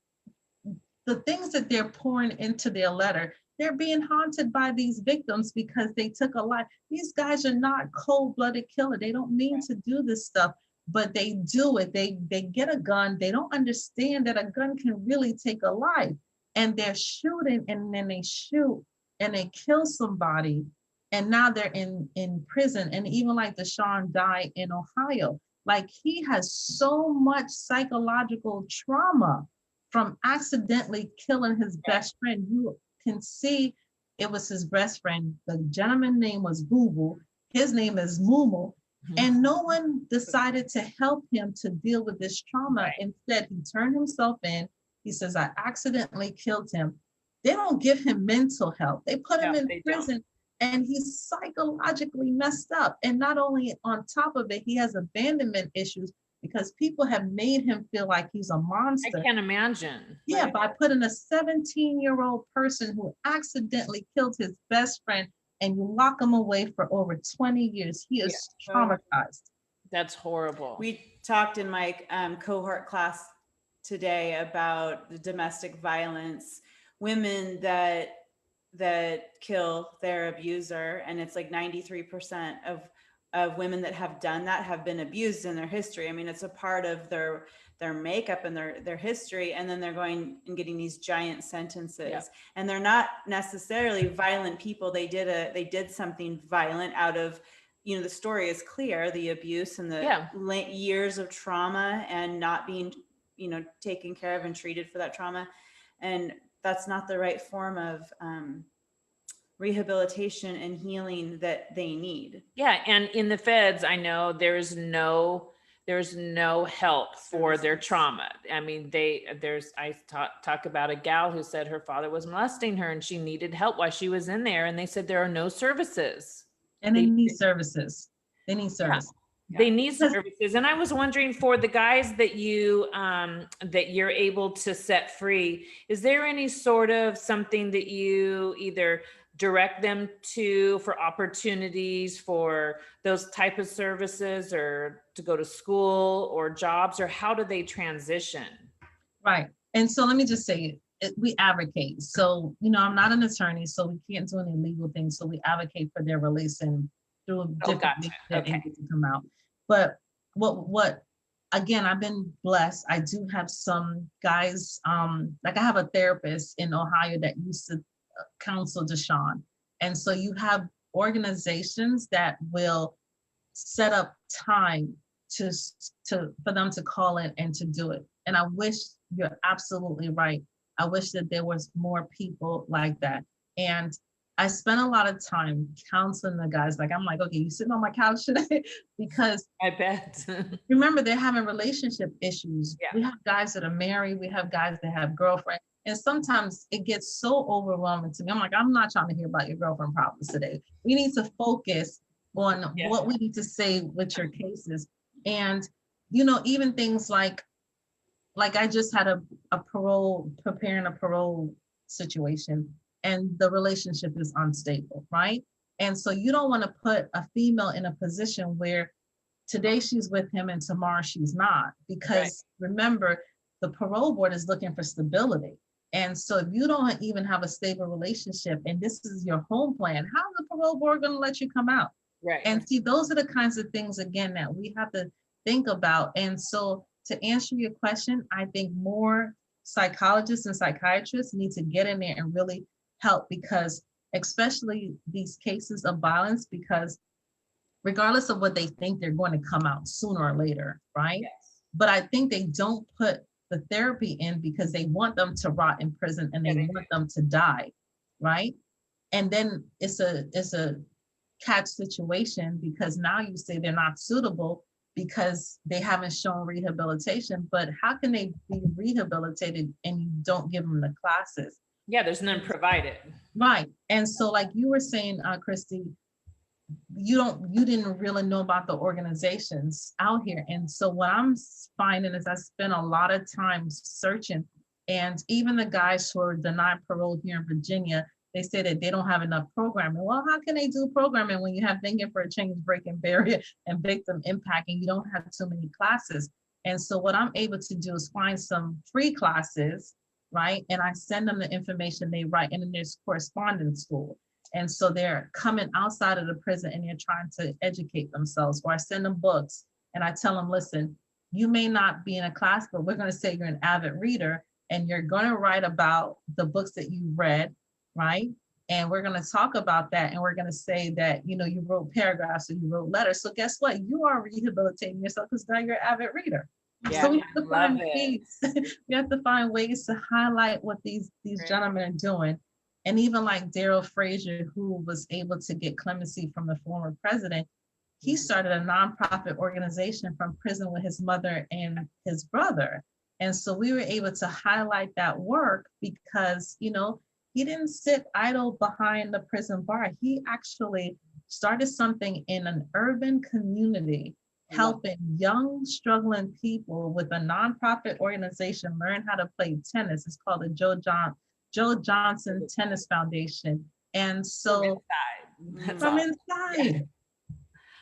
the things that they're pouring into their letter, they're being haunted by these victims because they took a life. These guys are not cold-blooded killer. They don't mean to do this stuff, but they do it. They get a gun. They don't understand that a gun can really take a life. And they're shooting, and then they shoot and they kill somebody. And now they're in prison. And even like Deshaun died in Ohio, like he has so much psychological trauma from accidentally killing his best friend. You can see it was his best friend. The gentleman's name was Google. His name is Mumu. And no one decided to help him to deal with this trauma. Instead, he turned himself in. He says, I accidentally killed him. They don't give him mental health. They put him in prison, and he's psychologically messed up. And not only on top of it, he has abandonment issues because people have made him feel like he's a monster. I can't imagine. Yeah, by putting a 17-year-old person who accidentally killed his best friend, and you lock him away for over 20 years. He is traumatized. That's horrible. We talked in my cohort class today about the domestic violence, women that kill their abuser, and it's like 93% of women that have done that have been abused in their history. I mean, it's a part of their their makeup and their history, and then they're going and getting these giant sentences. Yeah. And they're not necessarily violent people. They did something violent out of, you know, the story is clear, the abuse and the years of trauma and not being, you know, taken care of and treated for that trauma. And that's not the right form of rehabilitation and healing that they need. Yeah, and in the feds, I know there's no help for their trauma. I mean, I talk about a gal who said her father was molesting her and she needed help while she was in there, and they said there are no services. And they need services. They need service. Yeah. They need services. And I was wondering, for the guys that you're able to set free, is there any sort of something that you either direct them to for opportunities for those type of services, or to go to school or jobs, or how do they transition? Right. And so let me just say, we advocate. So, you know, I'm not an attorney, so we can't do any legal things. So we advocate for their release and through different things that need to come out. But what again, I've been blessed. I do have some guys, like I have a therapist in Ohio that used to counsel Deshaun. And so you have organizations that will set up time for them to call in and to do it. And I wish, you're absolutely right, I wish that there was more people like that. And I spent a lot of time counseling the guys. Like, I'm like, okay, you sitting on my couch today? Because I bet. remember, they're having relationship issues. Yeah. We have guys that are married. We have guys that have girlfriends. And sometimes it gets so overwhelming to me. I'm like, I'm not trying to hear about your girlfriend problems today. We need to focus on what we need to say with your cases. And, you know, even things like I just had preparing a parole situation, and the relationship is unstable, right? And so you don't want to put a female in a position where today she's with him and tomorrow she's not, because remember, the parole board is looking for stability. And so if you don't even have a stable relationship and this is your home plan, how is the parole board going to let you come out? Right. And see, those are the kinds of things, again, that we have to think about. And so to answer your question, I think more psychologists and psychiatrists need to get in there and really help, because especially these cases of violence, because regardless of what they think, they're going to come out sooner or later, right? Yes. But I think they don't put the therapy in because they want them to rot in prison and they want them to die, right? And then it's a catch situation, because now you say they're not suitable because they haven't shown rehabilitation. But how can they be rehabilitated and you don't give them the classes? Yeah, there's none provided. Right. And so like you were saying, Christy, you didn't really know about the organizations out here. And so what I'm finding is I spend a lot of time searching, and even the guys who are denied parole here in Virginia, they say that they don't have enough programming. Well, how can they do programming when you have Thinking for a Change, Breaking Barrier, and Victim Impact, and you don't have too many classes? And so what I'm able to do is find some free classes, right? And I send them the information they write, and then there's correspondence school. And so they're coming outside of the prison and they're trying to educate themselves. Or I send them books and I tell them, listen, you may not be in a class, but we're going to say you're an avid reader and you're going to write about the books that you read, right? And we're going to talk about that. And we're going to say that, you know, you wrote paragraphs or you wrote letters. So guess what? You are rehabilitating yourself because now you're an avid reader. Yeah, so we have to find ways. We have to find ways to highlight what these gentlemen are doing. And even like Daryl Frazier, who was able to get clemency from the former president, he started a nonprofit organization from prison with his mother and his brother. And so we were able to highlight that work because, you know, he didn't sit idle behind the prison bar. He actually started something in an urban community, helping young, struggling people with a nonprofit organization learn how to play tennis. It's called the Joe Johnson Tennis Foundation. And so from inside,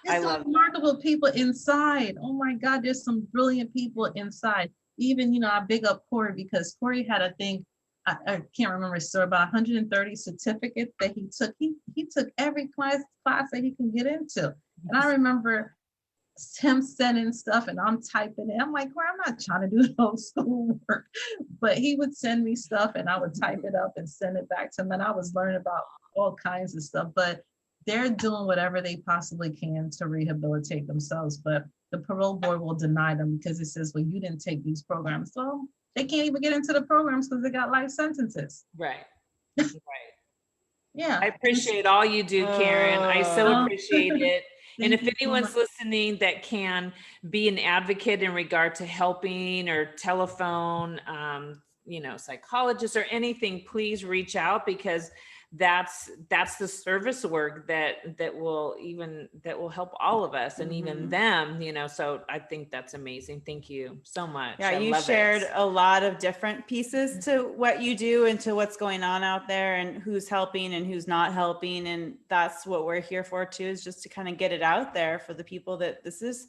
there's some remarkable people inside. Oh my God, there's some brilliant people inside. Even, you know, I big up Corey because Corey had a thing, I can't remember, so about 130 certificates that he took. He took every class that he can get into. And I remember him sending stuff and I'm typing it. I'm like, well, I'm not trying to do no schoolwork, but he would send me stuff and I would type it up and send it back to him. And I was learning about all kinds of stuff, but they're doing whatever they possibly can to rehabilitate themselves. But the parole board will deny them because it says, well, you didn't take these programs. So they can't even get into the programs because they got life sentences. Right. Right. Yeah. I appreciate all you do, Karen. I so Oh. appreciate it. And Thank if you so anyone's much. listening that can be an advocate in regard to helping or telephone, psychologists or anything, please reach out, because that's the service work that will help all of us and even them, so I think that's amazing. Thank you so much. Yeah, I you love shared it. a lot of different pieces to what you do and to what's going on out there and who's helping and who's not helping. And that's what we're here for too, is just to kind of get it out there for the people that this is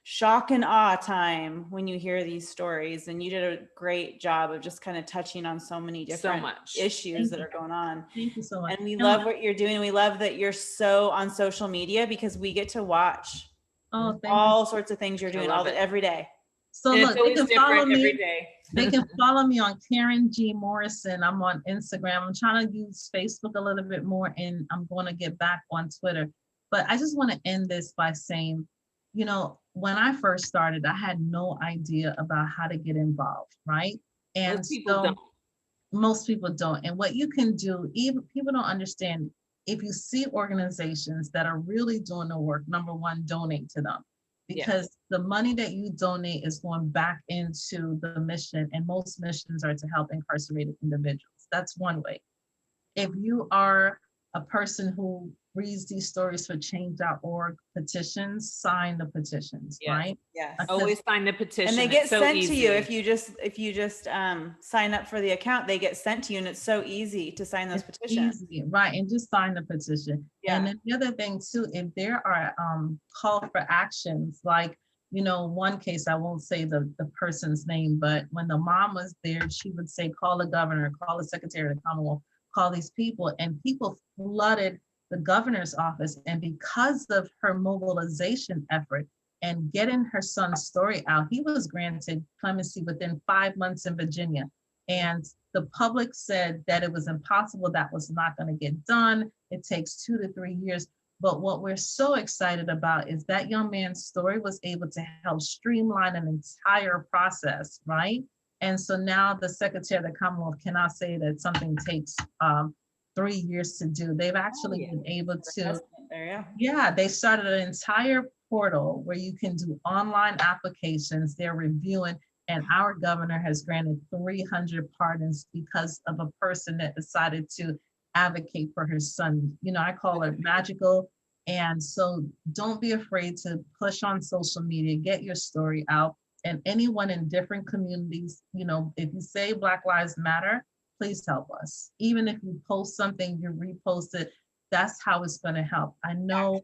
shock and awe time when you hear these stories. And you did a great job of just kind of touching on so many different issues that are going on. Thank you so much. And we love what you're doing. We love that you're so on social media, because we get to watch all sorts of things you're doing every day. So and look, it's they can follow me every day. They can follow me on Karen G. Morrison. I'm on Instagram. I'm trying to use Facebook a little bit more, and I'm going to get back on Twitter. But I just want to end this by saying, when I first started, I had no idea about how to get involved, right? And most people don't. And what you can do, even people don't understand, if you see organizations that are really doing the work, number one, donate to them. Because the money that you donate is going back into the mission, and most missions are to help incarcerated individuals. That's one way. If you are a person who reads these stories for change.org petitions, sign the petitions, right? Yes. Always sign the petition. And they get sent to you if you just sign up for the account. They get sent to you, and it's so easy to sign those petitions. Easy, right? And just sign the petition. Yeah. And then the other thing too, if there are call for actions, like one case, I won't say the person's name, but when the mom was there, she would say, call the governor, call the secretary of the Commonwealth, call these people, and people flooded the governor's office. And because of her mobilization effort and getting her son's story out, he was granted clemency within 5 months in Virginia. And the public said that it was impossible. That was not going to get done. It takes 2 to 3 years. But what we're so excited about is that young man's story was able to help streamline an entire process, right? And so now the Secretary of the Commonwealth cannot say that something takes 3 years to do. They've actually been able to, they started an entire portal where you can do online applications. They're reviewing, and our governor has granted 300 pardons because of a person that decided to advocate for her son. I call it magical. And so don't be afraid to push on social media, get your story out. And anyone in different communities, if you say Black Lives Matter, please help us. Even if you post something, you repost it, that's how it's going to help. I know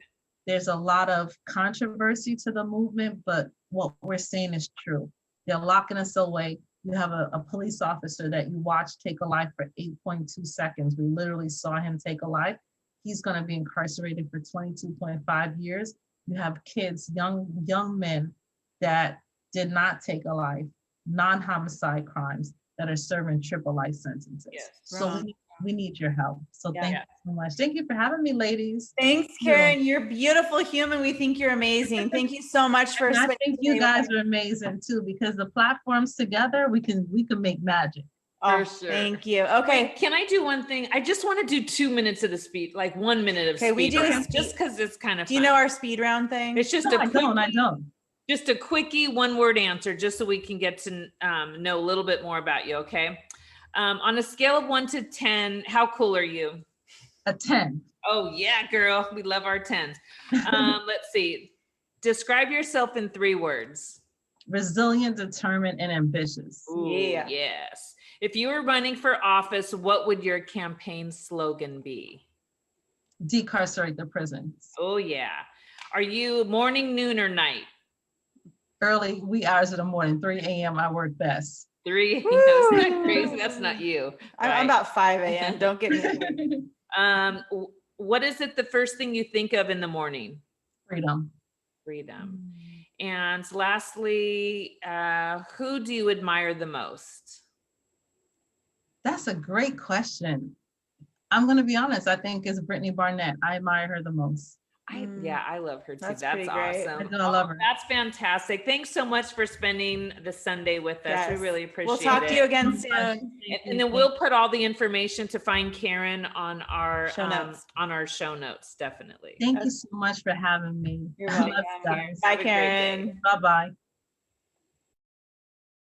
there's a lot of controversy to the movement, but what we're saying is true. They're locking us away. You have a police officer that you watch take a life for 8.2 seconds. We literally saw him take a life. He's going to be incarcerated for 22.5 years. You have kids, young men that did not take a life, non-homicide crimes that are serving triple life sentences. Yes. So we need your help. So thank you so much. Thank you for having me, ladies. Thanks, Karen. You're a beautiful human. We think you're amazing. Thank you so much for. I think you guys are amazing too, because the platforms together, we can make magic. Oh, for sure. Thank you. Okay. Wait, can I do one thing? I just want to do 2 minutes of the speed, like 1 minute of speed. Okay, we do just because it's kind of fun. Do you know our speed round thing? It's just I don't. Just a quickie 1-word answer, just so we can get to know a little bit more about you, okay? On a scale of 1 to 10, how cool are you? A 10. Oh yeah, girl. We love our 10s. Let's see. Describe yourself in 3 words. Resilient, determined, and ambitious. Ooh, yes. If you were running for office, what would your campaign slogan be? Decarcerate the prisons. Oh yeah. Are you morning, noon, or night? Early wee hours of the morning, 3 a.m. I work best. 3 a.m. That's not crazy. That's not you. Right? I'm about 5 a.m. Don't get me. What is it the first thing you think of in the morning? Freedom. freedom. And lastly, who do you admire the most? That's a great question. I'm going to be honest. I think it's Brittany Barnett. I admire her the most. Yeah, I love her too. That's That's pretty great. awesome. I love her. That's fantastic. Thanks so much for spending the Sunday with us. We Yes. really appreciate We'll talk it. to you again soon. And then we'll put all the information to find Karen on our Show notes. definitely. Thank you so much for having me. You're I love welcome. you guys. Bye, Have a great day. Karen. Bye-bye.